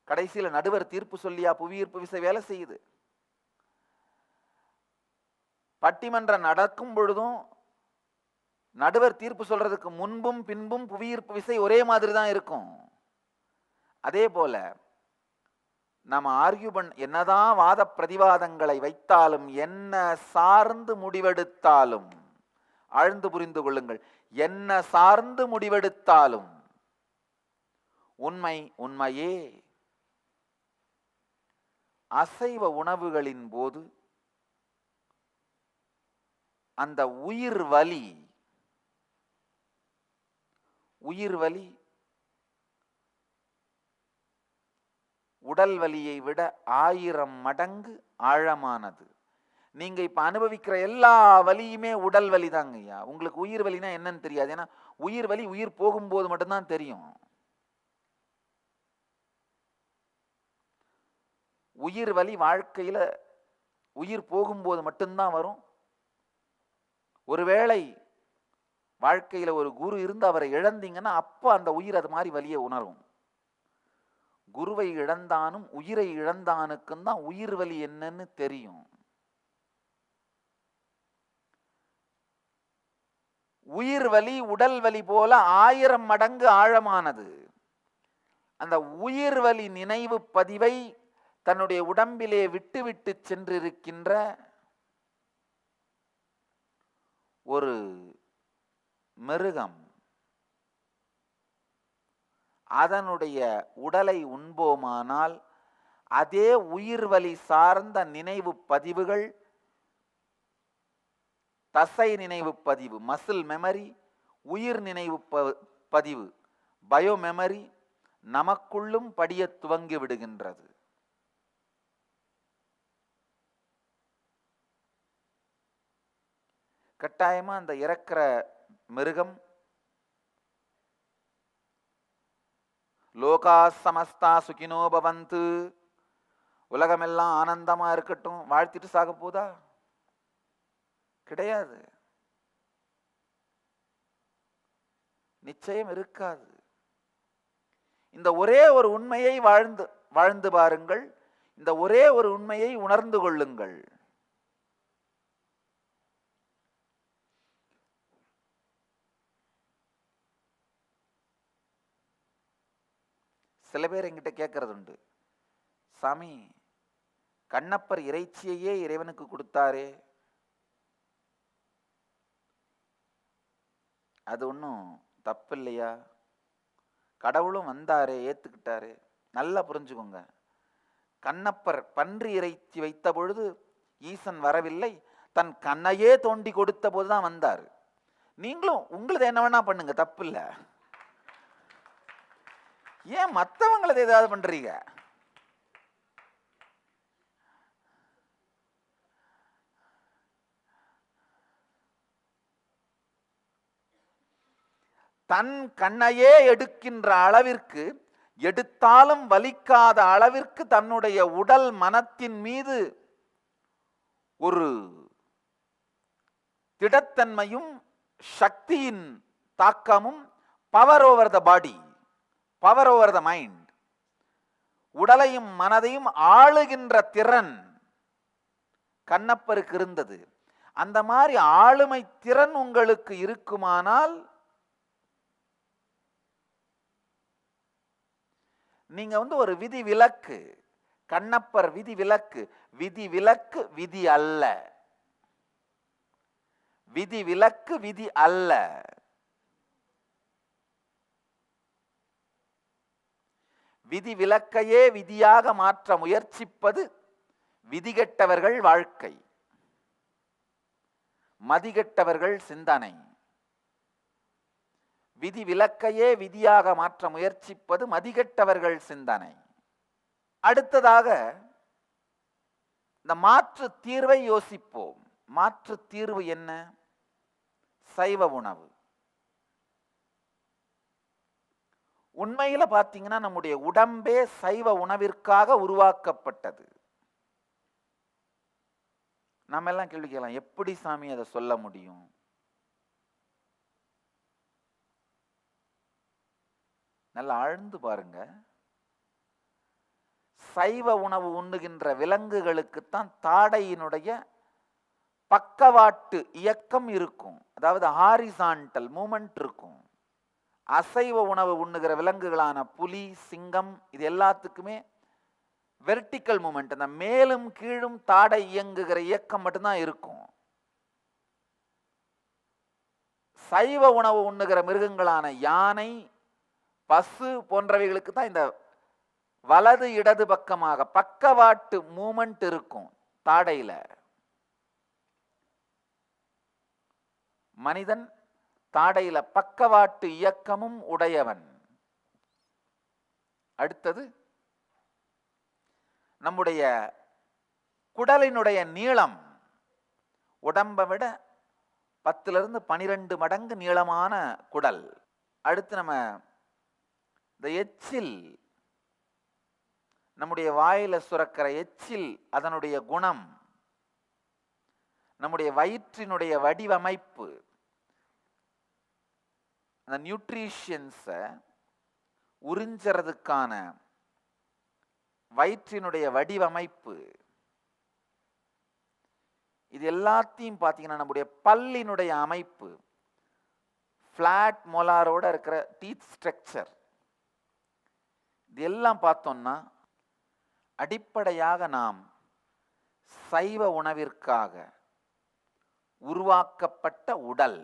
கடைசியில நடுவர் தீர்ப்பு சொல்லியா புவியீர்ப்பு விசை வேலை செய்யுது? பட்டிமன்றம் நடக்கும் பொழுதும் நடுவர் தீர்ப்பு சொல்றதுக்கு முன்பும் பின்பும் புவியீர்ப்பு விசை ஒரே மாதிரி தான் இருக்கும். அதே போல நம்ம என்னதான் வாத பிரதிவாதங்களை வைத்தாலும், என்ன சார்ந்து முடிவெடுத்தாலும், ஆழ்ந்து புரிந்து கொள்ளுங்கள், என்ன சார்ந்து முடிவெடுத்தாலும் உண்மை உண்மையே. அசைவ உணவுகளின் போது அந்த உயிர் வலி உடல் வலியை விட 1000 மடங்கு ஆழமானது. நீங்க இப்ப அனுபவிக்கிற எல்லா வலியுமே உடல் வலி தாங்க ஐயா. உங்களுக்கு உயிர் வலினா என்னன்னு தெரியாது. ஏன்னா உயிர் வலி உயிர் போகும்போது மட்டும்தான் தெரியும். உயிர் வலி வாழ்க்கையில உயிர் போகும்போது மட்டும்தான் வரும். ஒருவேளை வாழ்க்கையில ஒரு குரு இருந்து அவரை இழந்தீங்கன்னா அப்ப அந்த உயிர் அது மாதிரி வலியை உணரும். குருவை இழந்தானும் உயிரை இழந்தானுக்கும் தான் உயிர் வலி என்னன்னு தெரியும். உயிர் வலி உடல் வலி போல 1000 மடங்கு ஆழமானது. அந்த உயிர் வலி நினைவு பதிவை தன்னுடைய உடம்பிலே விட்டு விட்டு சென்றிருக்கின்ற ஒரு மிருகம், அதனுடைய உடலை உண்போமானால் அதே உயிர் வலி சார்ந்த நினைவு பதிவுகள், தசை நினைவு பதிவு, மசில் மெமரி, உயிர் நினைவு பதிவு, பயோ மெமரி நமக்குள்ளும் படிய துவங்கி விடுகின்றது. கட்டாயமா அந்த இறக்கிற மிருகம் லோகா சமஸ்தா சுகினோ பவந்து, உலகமெல்லாம் ஆனந்தமா இருக்கட்டும் வாழ்த்திட்டு சாக போதா? கிடையாது, நிச்சயம் இருக்காது. இந்த ஒரே ஒரு உண்மையை வாழ்ந்து பாருங்கள். இந்த ஒரே ஒரு உண்மையை உணர்ந்து கொள்ளுங்கள். சில பேர் என்கிட்ட கேட்கறது உண்டு, சாமி கண்ணப்பர் இறைச்சியையே இறைவனுக்கு கொடுத்தாரே, அது ஒன்றும் தப்பு இல்லையா? கடவுளும் வந்தாரே, ஏத்துக்கிட்டாரு. நல்லா புரிஞ்சுக்கோங்க, கண்ணப்பர் பன்றி இறைச்சி வைத்த பொழுது ஈசன் வரவில்லை, தன் கண்ணையே தோண்டி கொடுத்த போதுதான் வந்தார். நீங்களும் உங்களது என்ன வேணா பண்ணுங்க, தப்பு இல்லை. ஏன் மற்றவங்களது ஏதாவது பண்றீங்க? தன் கண்ணையே எடுக்கின்ற அளவிற்கு, எடுத்தாலும் வலிக்காத அளவிற்கு தன்னுடைய உடல் மனத்தின் மீது ஒரு திடத்தன்மையும் சக்தியின் தாக்கமும், power over the body, power over the mind, உடலையும் மனதையும் ஆளுகின்ற திறன் கண்ணப்பருக்கு இருந்தது. அந்த மாதிரி ஆளுமை திறன் உங்களுக்கு இருக்குமானால் நீங்க ஒரு விதி விலக்கு. கண்ணப்பர் விதி விலக்கு. விதி விலக்கு விதி அல்ல, விதி விலக்கு விதி அல்ல. விதி விலக்கையே விதியாக மாற்ற முயற்சிப்பது விதிகெட்டவர்கள் வாழ்க்கை, மதிகெட்டவர்கள் சிந்தனை. விதி விலக்கையே விதியாக மாற்ற முயற்சிப்பது மதிகெட்டவர்கள் சிந்தனை. அடுத்ததாக இந்த மாற்று தீர்வை யோசிப்போம். மாற்று தீர்வு என்ன? சைவ உணவு. உண்மையில பார்த்தீங்கன்னா நம்முடைய உடம்பே சைவ உணவிற்காக உருவாக்கப்பட்டது. நம்ம எல்லாம் கேள்வி கேட்கலாம், எப்படி சாமி அதை சொல்ல முடியும்? நல்லா ஆழ்ந்து பாருங்க. சைவ உணவு உண்ணுகின்ற விலங்குகளுக்குத்தான் தாடையினுடைய பக்கவாட்டு இயக்கம் இருக்கும், அதாவது ஹாரிசான்டல் மூமெண்ட் இருக்கும். அசைவ உணவு உண்ணுகிற விலங்குகளான புலி, சிங்கம் இது எல்லாத்துக்குமே வெர்டிக்கல் மூமெண்ட், அந்த மேலும் கீழும் தாடை இயங்குகிற இயக்கம் மட்டும்தான் இருக்கும். சைவ உணவு உண்ணுகிற மிருகங்களான யானை, பசு போன்றவைகளுக்கு தான் இந்த வலது இடது பக்கமாக பக்கவாட்டு மூமெண்ட் இருக்கும் தாடையில. மனிதன் தாடையில பக்கவாட்டு இயக்கமும் உடையவன். அடுத்தது நம்முடைய குடலினுடைய நீளம் உடம்பை விட 10 to 12 மடங்கு நீளமான குடல். அடுத்து நம்ம இந்த எச்சில், நம்முடைய வாயில சுரக்கிற எச்சில், அதனுடைய குணம், நம்முடைய வயிற்றினுடைய வடிவமைப்பு, அந்த நியூட்ரிஷன்ஸை உறிஞ்சறதுக்கான வயிற்றினுடைய வடிவமைப்பு, இது எல்லாத்தையும் பார்த்தீங்கன்னா நம்முடைய பல்லினுடைய அமைப்பு, ஃபிளாட் மோலாரோட இருக்கிற டீத் ஸ்ட்ரக்சர், இது எல்லாம் பார்த்தோம்னா அடிப்படையாக நாம் சைவ உணவிற்காக உருவாக்கப்பட்ட உடல்.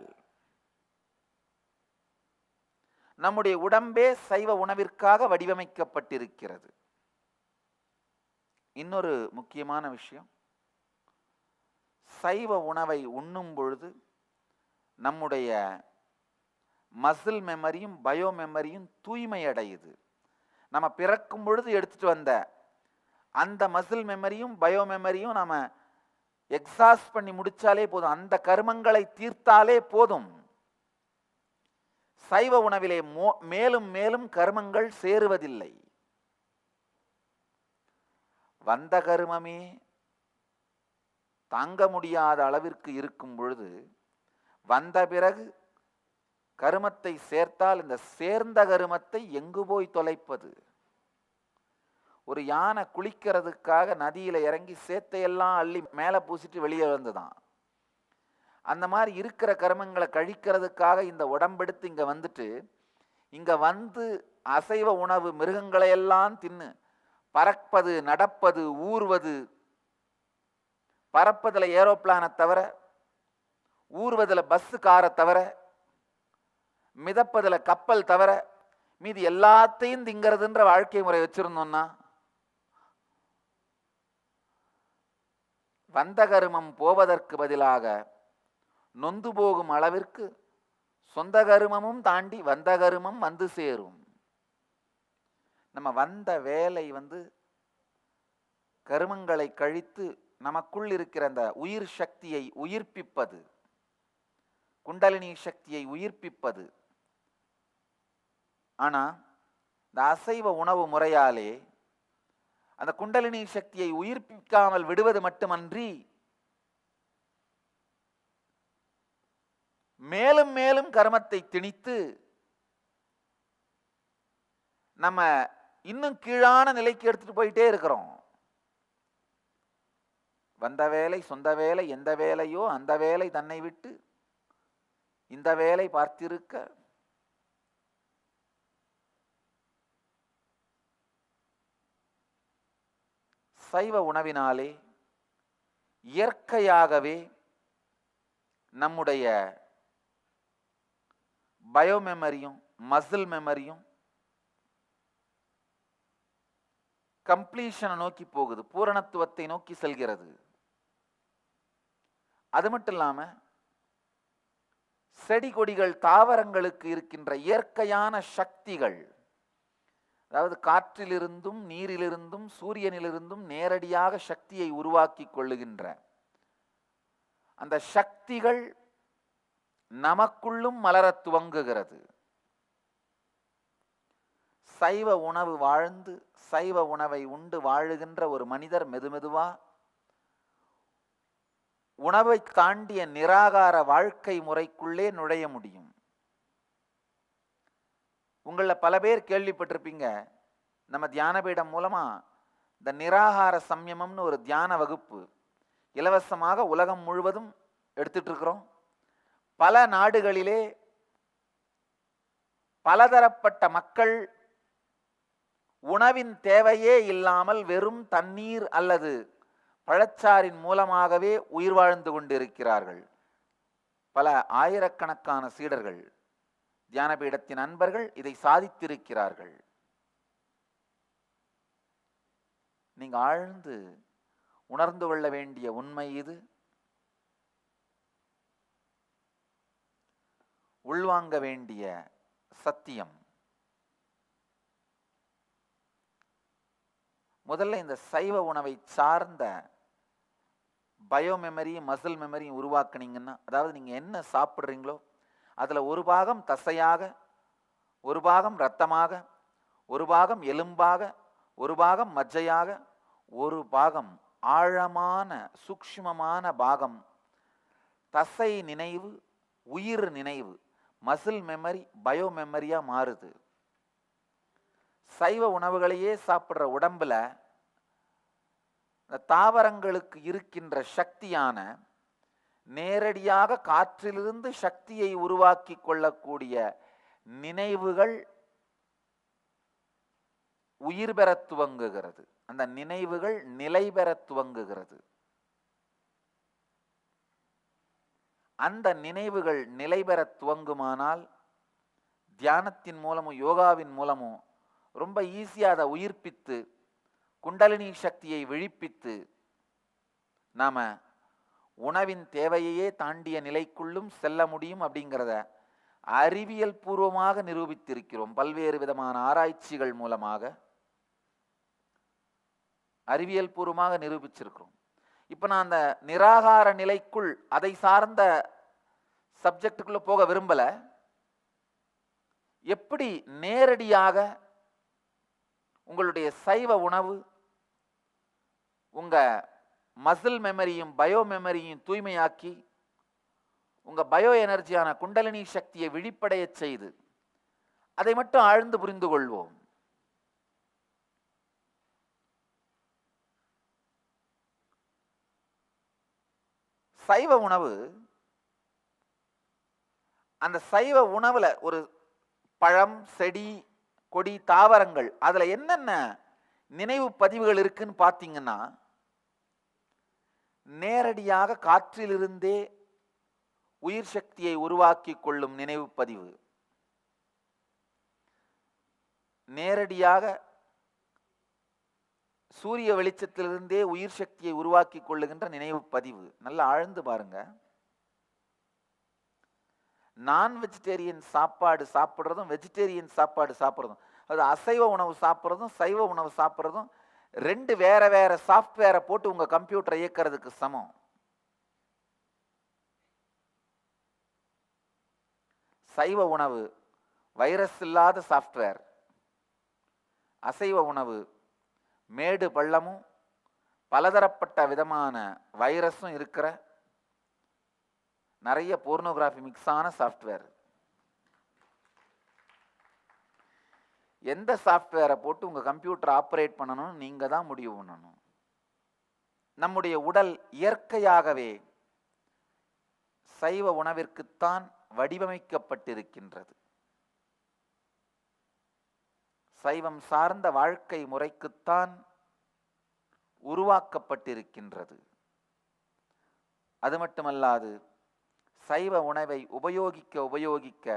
நம்முடைய உடம்பே சைவ உணவிற்காக வடிவமைக்கப்பட்டிருக்கிறது. இன்னொரு முக்கியமான விஷயம், சைவ உணவை உண்ணும் பொழுது நம்முடைய மசில் மெமரியும் பயோ மெமரியும் தூய்மை அடையுது. நம்ம பிறக்கும் பொழுது எடுத்துட்டு வந்த அந்த மசில் மெமரியும் பயோ மெமரியும் நாம எக்ஸாஸ்ட் பண்ணி முடிச்சாலே போதும், அந்த கர்மங்களை தீர்த்தாலே போதும். சைவ உணவிலே மேலும் மேலும் கர்மங்கள் சேருவதில்லை. வந்த கர்மமே தாங்க முடியாத அளவிற்கு இருக்கும் பொழுது வந்த பிறகு கருமத்தை சேர்த்தால் இந்த சேர்ந்த கருமத்தை எங்கு போய் தொலைப்பது? ஒரு யானை குளிக்கிறதுக்காக நதியில இறங்கி சேத்தையெல்லாம் அள்ளி மேலே பூசிட்டு வெளியே வந்துதான். அந்த மாதிரி இருக்கிற கர்மங்களை கழிக்கிறதுக்காக இந்த உடம்பெடுத்து இங்க வந்துட்டு, இங்க வந்து அசைவ உணவு மிருகங்களை எல்லாம் தின்னு பறப்பது, நடப்பது, ஊர்வது, பறப்பதில் ஏரோப்ளானை தவிர, ஊர்வதில் பஸ் காரை தவிர, மிதப்பதில் கப்பல் தவிர மீதி எல்லாத்தையும் திங்கிறதுன்ற வாழ்க்கை முறை வச்சிருந்தோம்னா வந்த கருமம் போவதற்கு பதிலாக நொந்து போகும் அளவிற்கு சொந்த கருமமும் தாண்டி வந்த கருமம் வந்து சேரும். நம்ம வந்த வேலை கருமங்களை கழித்து நமக்குள் இருக்கிற அந்த உயிர் சக்தியை உயிர்ப்பிப்பது, குண்டலினி சக்தியை உயிர்ப்பிப்பது. ஆனா இந்த அசைவ உணவு முறையாலே அந்த குண்டலினி சக்தியை உயிர்ப்பிக்காமல் விடுவது மட்டுமன்றி மேலும் மேலும் கர்மத்தை திணித்து நம்ம இன்னும் கீழான நிலைக்கு எடுத்துட்டு போயிட்டே இருக்கிறோம். வந்த வேலை சொந்த வேலை, எந்த வேலையோ அந்த வேலை தன்னை விட்டு இந்த வேலை பார்த்திருக்க சைவ உணவினாலே இயற்கையாகவே நம்முடைய பயோ மெமரியும் மசில் மெமரியும் கம்ப்ளீஷனை நோக்கி போகுது, பூரணத்துவத்தை நோக்கி செல்கிறது. அது மட்டும் இல்லாம செடி கொடிகள் தாவரங்களுக்கு இருக்கின்ற இயற்கையான சக்திகள், அதாவது காற்றிலிருந்தும் நீரிலிருந்தும் சூரியனிலிருந்தும் நேரடியாக சக்தியை உருவாக்கி கொள்ளுகின்ற அந்த சக்திகள் நமக்குள்ளும் மலரத் துவங்குகிறது. சைவ உணவு வாழ்ந்து சைவ உணவை உண்டு வாழுகின்ற ஒரு மனிதர் மெதுமெதுவா உணவை தாண்டிய நிராகார வாழ்க்கை முறைக்குள்ளே நுழைய முடியும். உங்கள பல பேர் கேள்விப்பட்டிருப்பீங்க, நம்ம தியானபீடம் மூலமா இந்த நிராகார சம்யமம்னு ஒரு தியான வகுப்பு இலவசமாக உலகம் முழுவதும் எடுத்துட்டு இருக்கிறோம். பல நாடுகளிலே பலதரப்பட்ட மக்கள் உணவின் தேவையே இல்லாமல் வெறும் தண்ணீர் அல்லது பழச்சாறின் மூலமாகவே உயிர் வாழ்ந்து கொண்டிருக்கிறார்கள். பல ஆயிரக்கணக்கான சீடர்கள், தியானபீடத்தின் அன்பர்கள் இதை சாதித்திருக்கிறார்கள். நீங்க ஆழ்ந்து உணர்ந்து கொள்ள வேண்டிய உண்மை இது. உள்வாங்க வேண்டிய சத்தியம். முதல்ல இந்த சைவ உணவை சார்ந்த பயோ மெமரியும் மசில் மெமரியும் உருவாக்குனீங்கன்னா, அதாவது நீங்க என்ன சாப்பிட்றீங்களோ அதுல ஒரு பாகம் தசையாக, ஒரு பாகம் இரத்தமாக, ஒரு பாகம் எலும்பாக, ஒரு பாகம் மஜ்ஜையாக, ஒரு பாகம் ஆழமான சூக்ஷ்மமான பாகம் தசை நினைவு, உயிர் நினைவு, மசில் மெமரி, பயோ மெமரியா மாறுது. சைவ உணவுகளையே சாப்பிட்ற உடம்புல இந்த தாவரங்களுக்கு இருக்கின்ற சக்தியான நேரடியாக காற்றிலிருந்து சக்தியை உருவாக்கி கொள்ளக்கூடிய நினைவுகள் உயிர் பெற துவங்குகிறது. அந்த நினைவுகள் நிலை பெற துவங்குகிறது. அந்த நினைவுகள் நிலை பெற துவங்குமானால் தியானத்தின் மூலமும் யோகாவின் மூலமும் ரொம்ப ஈஸியாக அதை உயிர்ப்பித்து குண்டலினி சக்தியை விழிப்பித்து நாம உணவின் தேவையே தாண்டிய நிலைக்குள்ளும் செல்ல முடியும் அப்படிங்கிறத அறிவியல் பூர்வமாக நிரூபித்திருக்கிறோம். பல்வேறு விதமான ஆராய்ச்சிகள் மூலமாக அறிவியல் பூர்வமாக நிரூபிச்சிருக்கிறோம். இப்ப நான் அந்த நிராகார நிலைக்குள் அதை சார்ந்த சப்ஜெக்டுக்குள்ள போக விரும்பல. எப்படி நேரடியாக உங்களுடைய சைவ உணவு உங்க மசில் மெமரியும் பயோ மெமரியும் தூய்மையாக்கி உங்க பயோ எனர்ஜியான குண்டலினி சக்தியை விழிப்படைய செய்து அதை மட்டும் ஆழ்ந்து புரிந்து கொள்வோம். சைவ உணவு, அந்த சைவ உணவுல ஒரு பழம், செடி, கொடி, தாவரங்கள், அதுல என்னென்ன நினைவு பதிவுகள் இருக்குன்னு பார்த்தீங்கன்னா, நேரடியாக காற்றிலிருந்தே உயிர் சக்தியை உருவாக்கி கொள்ளும் நினைவு பதிவு, நேரடியாக சூரிய வெளிச்சத்திலிருந்தே உயிர் சக்தியை உருவாக்கி கொள்ளுகின்ற நினைவு பதிவு. நல்லா ஆழ்ந்து பாருங்க. நான் வெஜிடேரியன் சாப்பாடு சாப்பிட்றதும் வெஜிடேரியன் சாப்பாடு சாப்பிட்றதும், அது அசைவ உணவு சாப்பிட்றதும் சைவ உணவு சாப்பிட்றதும் ரெண்டு வேற வேற சாஃப்ட்வேரை போட்டு உங்க கம்ப்யூட்டரை இயக்கிறதுக்கு சமம். சைவ உணவு வைரஸ் இல்லாத சாஃப்ட்வேர், அசைவ உணவு மேடு பள்ளமும் பலதரப்பட்ட விதமான வைரஸும் இருக்கிற நிறைய போர்னோகிராஃபி மிக்ஸான சாஃப்ட்வேர். எந்த சாஃப்ட்வேரை போட்டு உங்க கம்ப்யூட்டர் ஆப்ரேட் பண்ணணும் நீங்க தான் முடிவு பண்ணணும். நம்முடைய உடல் இயற்கையாகவே சைவ உணவிற்குத்தான் வடிவமைக்கப்பட்டிருக்கின்றது. சைவம் சார்ந்த வாழ்க்கை முறைக்குத்தான் உருவாக்கப்பட்டிருக்கின்றது. அது மட்டுமல்லாது சைவ உணவை உபயோகிக்க உபயோகிக்க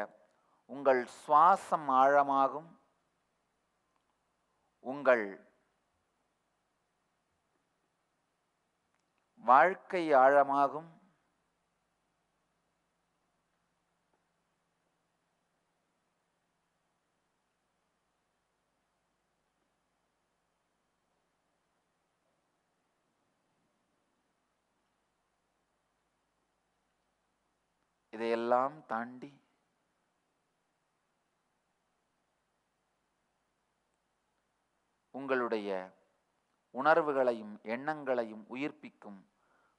உங்கள் சுவாசம் ஆழமாகும், உங்கள் வாழ்க்கை ஆழமாகும், இதையெல்லாம் தாண்டி உங்களுடைய உணர்வுகளையும் எண்ணங்களையும் உயிர்ப்பிக்கும்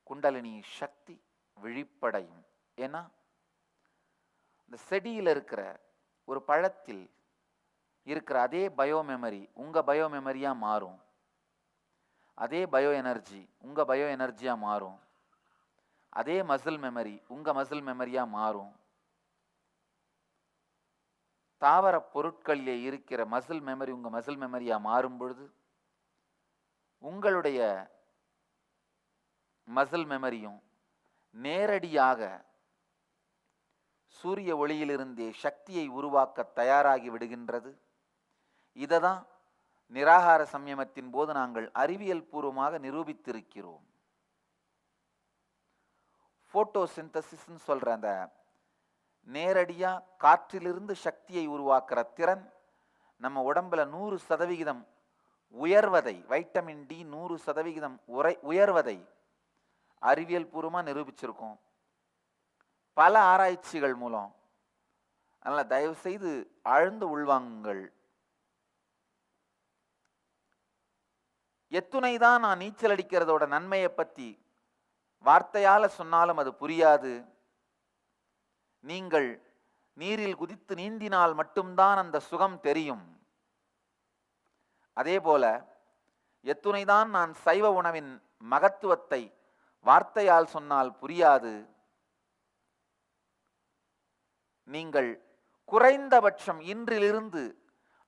குண்டலினி சக்தி விழிப்படையும். ஏன்னா இந்த செடியில் இருக்கிற ஒரு பழத்தில் இருக்கிற அதே பயோ மெமரி உங்க பயோ மெமரியா மாறும், அதே பயோ எனர்ஜி உங்க பயோ எனர்ஜியா மாறும், அதே மசில் மெமரி உங்க மசில் மெமரியா மாறும். தாவர பொருட்களிலே இருக்கிற மசில் மெமரி உங்க மசில் மெமரியா மாறும் பொழுது உங்களுடைய மசில் மெமரியும் நேரடியாக சூரிய ஒளியிலிருந்தே சக்தியை உருவாக்க தயாராகி விடுகின்றது. இதை தான் நிராகார சம்யமத்தின் போது நாங்கள் அறிவியல் பூர்வமாக நிரூபித்திருக்கிறோம். போட்டோசிந்தசிஸ்ன்னு சொல்ற அந்த நேரடியா காற்றிலிருந்து சக்தியை உருவாக்குற திறன் நம்ம உடம்புல 100% உயர்வதை, வைட்டமின் டி 100% உயர்வதை அறிவியல் பூர்வமா நிரூபிச்சிருக்கோம் பல ஆராய்ச்சிகள் மூலம். அதனால தயவு செய்து ஆழ்ந்து உள்வாங்குங்கள். எத்துணைதான் நான் நீச்சல் அடிக்கிறதோட நன்மையை பத்தி வார்த்தையால சொன்னாலும் அது புரியாது. நீங்கள் நீரில் குதித்து நீந்தினால் மட்டும்தான் அந்த சுகம் தெரியும். அதே போல எத்துணைதான் நான் சைவ உணவின் மகத்துவத்தை வார்த்தையால் சொன்னால் புரியாது. நீங்கள் குறைந்தபட்சம் இன்றிலிருந்து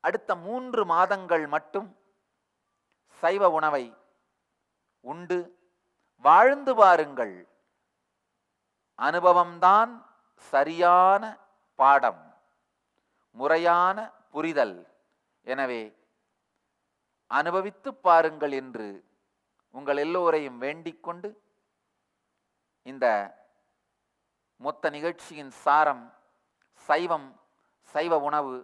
அடுத்த 3 மாதங்கள் மட்டும் சைவ உணவை உண்டு வாழ்ந்து பாருங்கள். அனுபவம்தான் சரியான பாடம், முறையான புரிதல். எனவே அனுபவித்து பாருங்கள் என்று உங்கள் எல்லோரையும் வேண்டிக் கொண்டு இந்த மொத்த நிகழ்ச்சியின் சாரம் சைவம், சைவ உணவு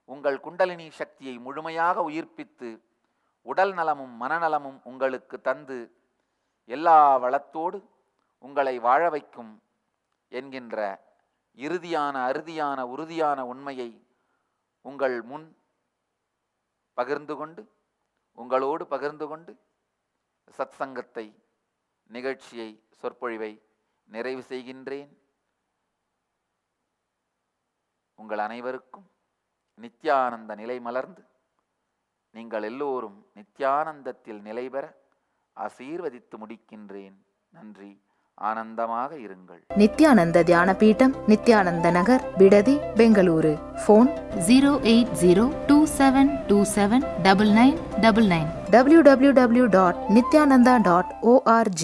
உங்கள் குண்டலினி சக்தியை முழுமையாக உயிர்ப்பித்து உடல் நலமும் மனநலமும் உங்களுக்கு தந்து எல்லா வளத்தோடு உங்களை வாழ வைக்கும் என்கின்ற இறுதியான அறுதியான உறுதியான உண்மையை உங்கள் முன் பகிர்ந்து கொண்டு, உங்களோடு பகிர்ந்து கொண்டு சத்சங்கத்தை, நிகழ்ச்சியை, சொற்பொழிவை நிறைவு செய்கின்றேன். உங்கள் அனைவருக்கும் நித்யானந்த நிலை மலர்ந்து நீங்கள் எல்லோரும் நித்யானந்தத்தில் நிலை பெற ஆசீர்வதித்து முடிக்கின்றேன். நன்றி. ஆனந்தமாக இருங்கள். நித்யானந்த தியான பீடம், நித்யானந்த நகர், பிடதி, பெங்களூரு. Phone 08027279999 www.nithyananda.org.